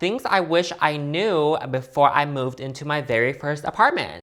Things I wish I knew before I moved into my very first apartment.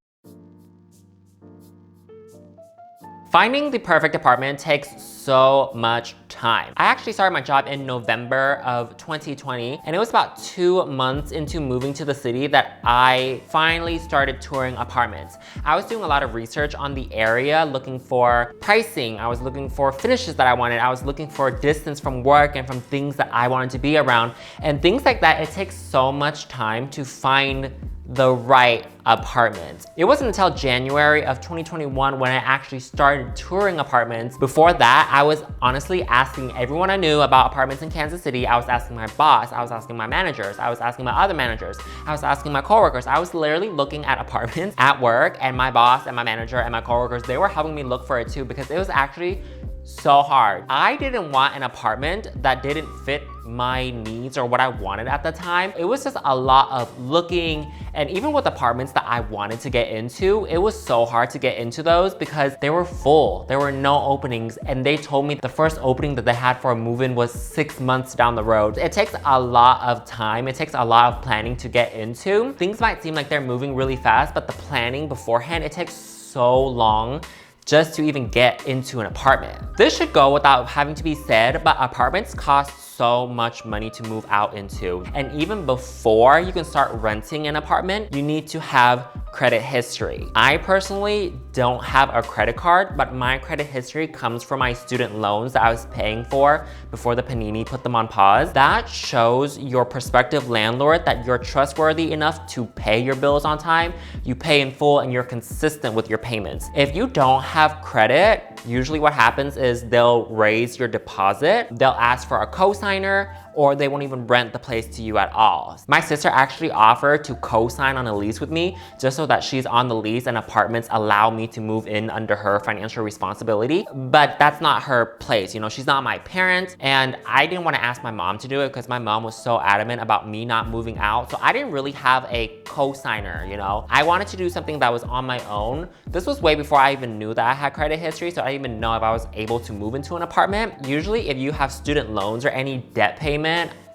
Finding the perfect apartment takes so much time. I actually started my job in November of 2020, and it was about 2 months into moving to the city that I finally started touring apartments. I was doing a lot of research on the area, looking for pricing. I was looking for finishes that I wanted. I was looking for distance from work and from things that I wanted to be around. And things like that, it takes so much time to find the right apartment. It wasn't until January of 2021 when I actually started touring apartments. Before that, I was honestly asking everyone I knew about apartments in Kansas City. I was asking my boss, I was asking my managers, I was asking my other managers, I was asking my coworkers. I was literally looking at apartments at work, and my boss and my manager and my coworkers, they were helping me look for it too, because it was actually so hard. I didn't want an apartment that didn't fit my needs or what I wanted at the time. It was just a lot of looking, and even with apartments that I wanted to get into, it was so hard to get into those because they were full. There were no openings, and they told me the first opening that they had for a move-in was 6 months down the road. It takes a lot of time. It takes a lot of planning to get into. Things might seem like they're moving really fast, but the planning beforehand, it takes so long just to even get into an apartment. This should go without having to be said, but apartments cost so much money to move out into. And even before you can start renting an apartment, you need to have credit history. I personally don't have a credit card, but my credit history comes from my student loans that I was paying for before the Panini put them on pause. That shows your prospective landlord that you're trustworthy enough to pay your bills on time, you pay in full, and you're consistent with your payments. If you don't have credit, usually what happens is they'll raise your deposit, they'll ask for a co-signer, or they won't even rent the place to you at all. My sister actually offered to co-sign on a lease with me just so that she's on the lease and apartments allow me to move in under her financial responsibility. But that's not her place. You know, she's not my parent, and I didn't want to ask my mom to do it because my mom was so adamant about me not moving out. So I didn't really have a co-signer, you know? I wanted to do something that was on my own. This was way before I even knew that I had credit history, so I didn't even know if I was able to move into an apartment. Usually if you have student loans or any debt payment,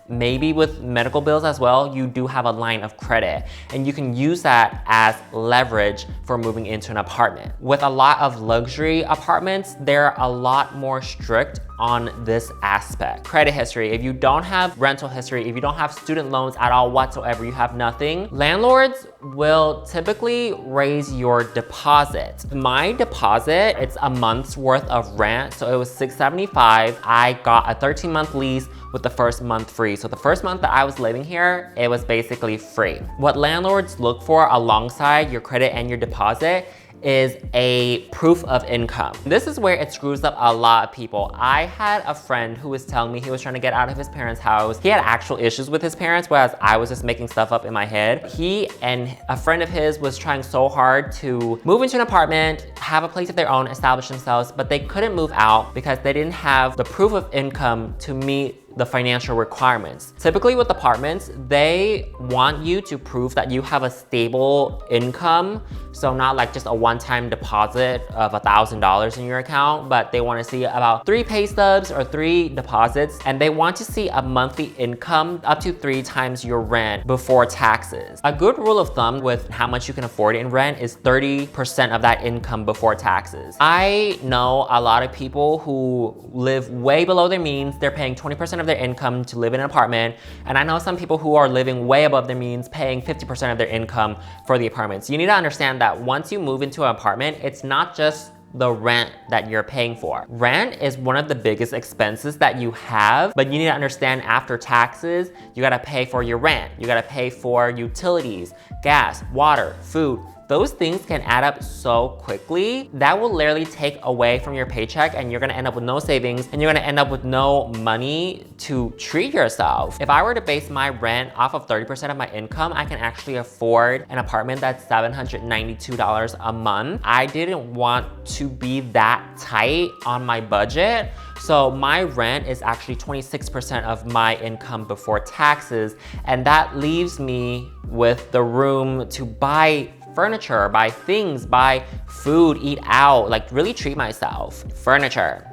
maybe with medical bills as well, you do have a line of credit, and you can use that as leverage for moving into an apartment. With a lot of luxury apartments, they're a lot more strict on this aspect. Credit history, if you don't have rental history, if you don't have student loans at all whatsoever, you have nothing, landlords will typically raise your deposit. My deposit, it's a month's worth of rent, so it was $675. I got a 13-month lease with the first month free. So the first month that I was living here, it was basically free. What landlords look for alongside your credit and your deposit is a proof of income. This is where it screws up a lot of people. I had a friend who was telling me he was trying to get out of his parents' house. He had actual issues with his parents, whereas I was just making stuff up in my head. He and a friend of his was trying so hard to move into an apartment, have a place of their own, establish themselves, but they couldn't move out because they didn't have the proof of income to meet the financial requirements. Typically with apartments, they want you to prove that you have a stable income. So not like just a one-time deposit of $1,000 in your account, but they want to see about 3 pay stubs or 3 deposits, and they want to see a monthly income up to 3 times your rent before taxes. A good rule of thumb with how much you can afford in rent is 30% of that income before taxes. I know a lot of people who live way below their means. They're paying 20% of their income to live in an apartment. And I know some people who are living way above their means, paying 50% of their income for the apartments. You need to understand that once you move into an apartment, it's not just the rent that you're paying for. Rent is one of the biggest expenses that you have, but you need to understand after taxes, you gotta pay for your rent. You gotta pay for utilities, gas, water, food. Those things can add up so quickly that will literally take away from your paycheck, and you're gonna end up with no savings, and you're gonna end up with no money to treat yourself. If I were to base my rent off of 30% of my income, I can actually afford an apartment that's $792 a month. I didn't want to be that tight on my budget, so my rent is actually 26% of my income before taxes, and that leaves me with the room to buy furniture, buy things, buy food, eat out, like really treat myself. Furniture.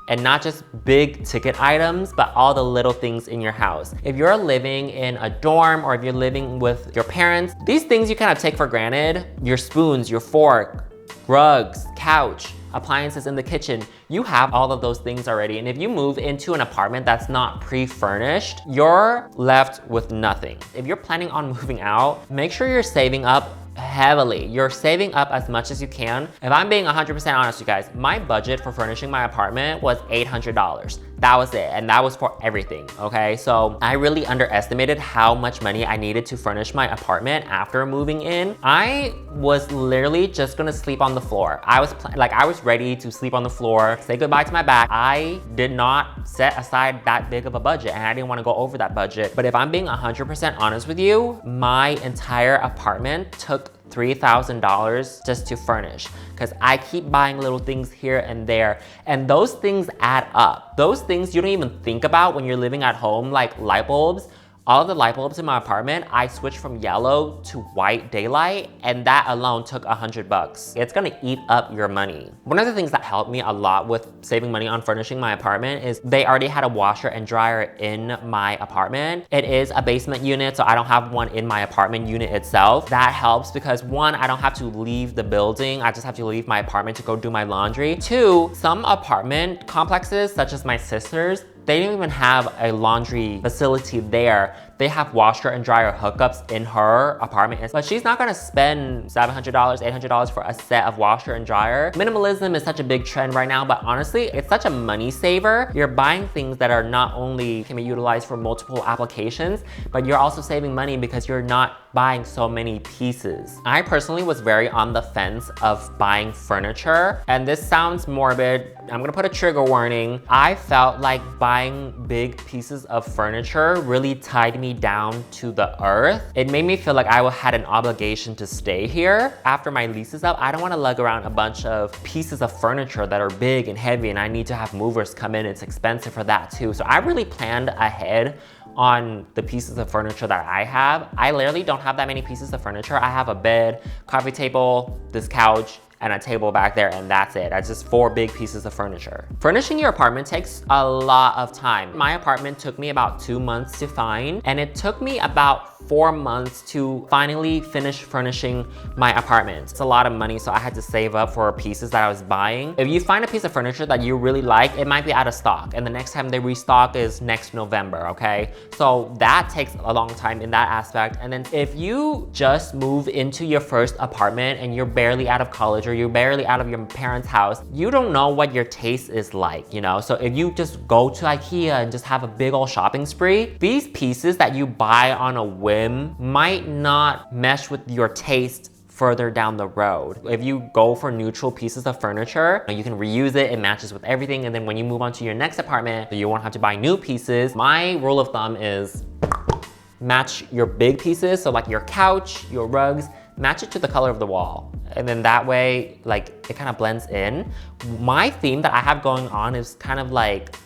and not just big ticket items, but all the little things in your house. If you're living in a dorm or if you're living with your parents, these things you kind of take for granted. Your spoons, your fork, rugs, couch, appliances in the kitchen, you have all of those things already. And if you move into an apartment that's not pre-furnished, you're left with nothing. If you're planning on moving out, make sure you're saving up heavily. You're saving up as much as you can. If I'm being 100% honest, you guys, my budget for furnishing my apartment was $800. That was it, and that was for everything, okay? So I really underestimated how much money I needed to furnish my apartment after moving in. I was literally just gonna sleep on the floor. I was ready to sleep on the floor, say goodbye to my back. I did not set aside that big of a budget, and I didn't wanna go over that budget. But if I'm being 100% honest with you, my entire apartment took $3,000 just to furnish, because I keep buying little things here and there, and those things add up. Those things you don't even think about when you're living at home, like light bulbs. All of the light bulbs in my apartment, I switched from yellow to white daylight, and that alone took $100. It's gonna eat up your money. One of the things that helped me a lot with saving money on furnishing my apartment is they already had a washer and dryer in my apartment. It is a basement unit, so I don't have one in my apartment unit itself. That helps because one, I don't have to leave the building. I just have to leave my apartment to go do my laundry. Two, some apartment complexes, such as my sister's, they don't even have a laundry facility there. They have washer and dryer hookups in her apartment, but she's not gonna spend $700, $800 for a set of washer and dryer. Minimalism is such a big trend right now, but honestly, it's such a money saver. You're buying things that are not only can be utilized for multiple applications, but you're also saving money because you're not buying so many pieces. I personally was very on the fence of buying furniture, and this sounds morbid. I'm gonna put a trigger warning. I felt like buying big pieces of furniture really tied me down to the earth. It made me feel like I had an obligation to stay here. After my lease is up, I don't wanna lug around a bunch of pieces of furniture that are big and heavy, and I need to have movers come in. It's expensive for that too. So I really planned ahead on the pieces of furniture that I have. I literally don't have that many pieces of furniture. I have a bed, coffee table, this couch, and a table back there, and that's it. That's just 4 big pieces of furniture. Furnishing your apartment takes a lot of time. My apartment took me about 2 months to find, and it took me about 4 months to finally finish furnishing my apartment. It's a lot of money, so I had to save up for pieces that I was buying. If you find a piece of furniture that you really like, it might be out of stock, and the next time they restock is next November, okay? So that takes a long time in that aspect. And then if you just move into your first apartment and you're barely out of college or you're barely out of your parents' house, you don't know what your taste is like, you know? So if you just go to IKEA and just have a big old shopping spree, these pieces that you buy on a whim might not mesh with your taste further down the road. If you go for neutral pieces of furniture, you can reuse it, it matches with everything, and then when you move on to your next apartment, you won't have to buy new pieces. My rule of thumb is match your big pieces, so like your couch, your rugs, match it to the color of the wall. And then that way, like, it kind of blends in. My theme that I have going on is kind of like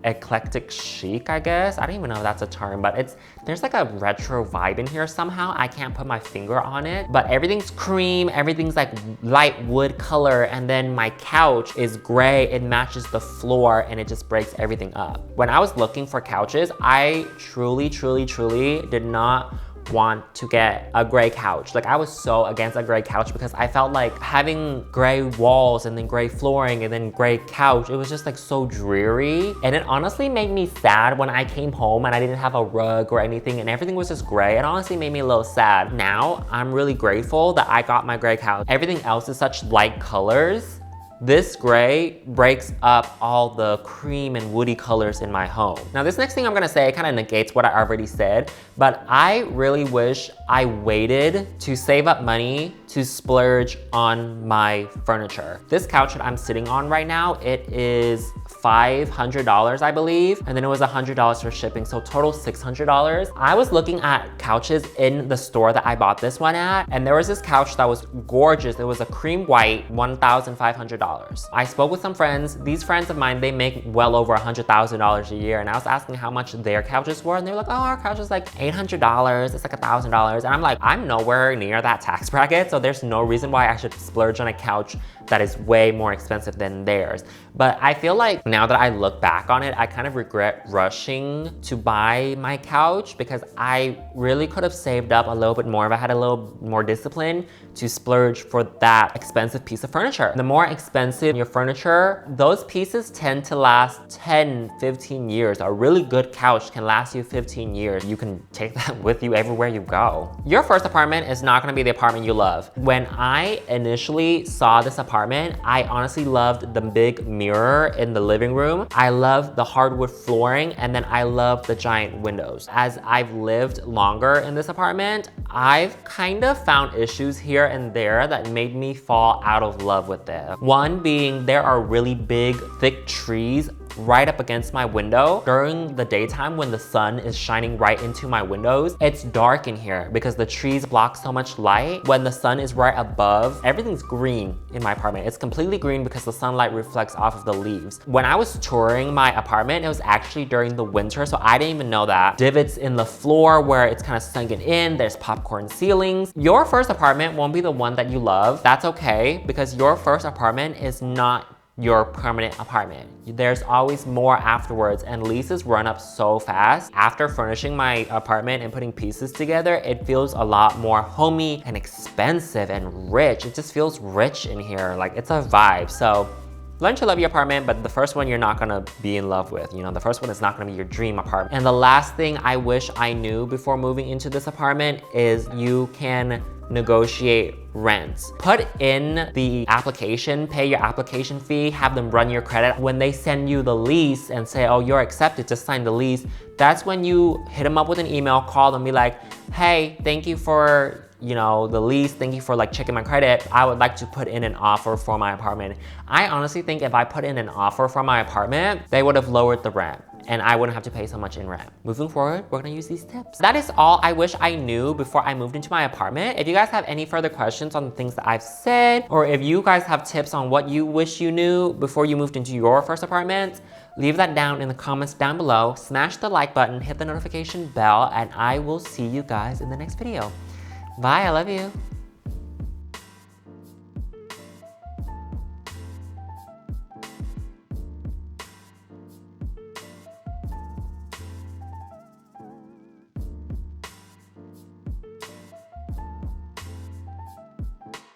eclectic chic, I guess. I don't even know if that's a term, but there's like a retro vibe in here somehow. I can't put my finger on it, but everything's cream, everything's like light wood color, and then my couch is gray. It matches the floor and it just breaks everything up. When I was looking for couches, I truly did not want to get a gray couch. Like, I was so against a gray couch because I felt like having gray walls and then gray flooring and then gray couch, it was just like so dreary. And it honestly made me sad when I came home and I didn't have a rug or anything and everything was just gray. It honestly made me a little sad. Now, I'm really grateful that I got my gray couch. Everything else is such light colors. This gray breaks up all the cream and woody colors in my home. Now, this next thing I'm gonna say kind of negates what I already said, but I really wish I waited to save up money to splurge on my furniture. This couch that I'm sitting on right now, it is $500, I believe, and then it was $100 for shipping, so total $600. I was looking at couches in the store that I bought this one at, and there was this couch that was gorgeous. It was a cream white, $1,500. $800. I spoke with some friends. These friends of mine, they make well over $100,000 a year. And I was asking how much their couches were. And they were like, oh, our couch is like $800. It's like $1,000. And I'm like, I'm nowhere near that tax bracket. So there's no reason why I should splurge on a couch that is way more expensive than theirs. But I feel like now that I look back on it, I kind of regret rushing to buy my couch because I really could have saved up a little bit more if I had a little more discipline to splurge for that expensive piece of furniture. The more expensive your furniture, those pieces tend to last 10, 15 years. A really good couch can last you 15 years. You can take that with you everywhere you go. Your first apartment is not gonna be the apartment you love. When I initially saw this apartment, I honestly loved the big mirror in the living room. I loved the hardwood flooring, and then I loved the giant windows. As I've lived longer in this apartment, I've kind of found issues here and there that made me fall out of love with it. One being there are really big, thick trees right up against my window. During the daytime when the sun is shining right into my windows, it's dark in here because the trees block so much light. When the sun is right above, everything's green in my apartment. It's completely green because the sunlight reflects off of the leaves. When I was touring my apartment, it was actually during the winter, so I didn't even know that. Divots in the floor where it's kind of sunken in, there's popcorn ceilings. Your first apartment won't be the one that you love. That's okay, because your first apartment is not your permanent apartment. There's always more afterwards, and leases run up so fast. After furnishing my apartment and putting pieces together, it feels a lot more homey and expensive and rich. It just feels rich in here. Like, it's a vibe. So learn to love your apartment, but the first one you're not gonna be in love with. You know, the first one is not gonna be your dream apartment. And the last thing I wish I knew before moving into this apartment is you can negotiate rents. Put in the application, pay your application fee, have them run your credit. When they send you the lease and say, oh, you're accepted, just sign the lease, that's when you hit them up with an email, call them, be like, hey, thank you for the lease, thank you for like checking my credit. I would like to put in an offer for my apartment. I honestly think if I put in an offer for my apartment, they would have lowered the rent and I wouldn't have to pay so much in rent. Moving forward, we're gonna use these tips. That is all I wish I knew before I moved into my apartment. If you guys have any further questions on the things that I've said, or if you guys have tips on what you wish you knew before you moved into your first apartment, leave that down in the comments down below. Smash the like button, hit the notification bell, and I will see you guys in the next video. Bye, I love you.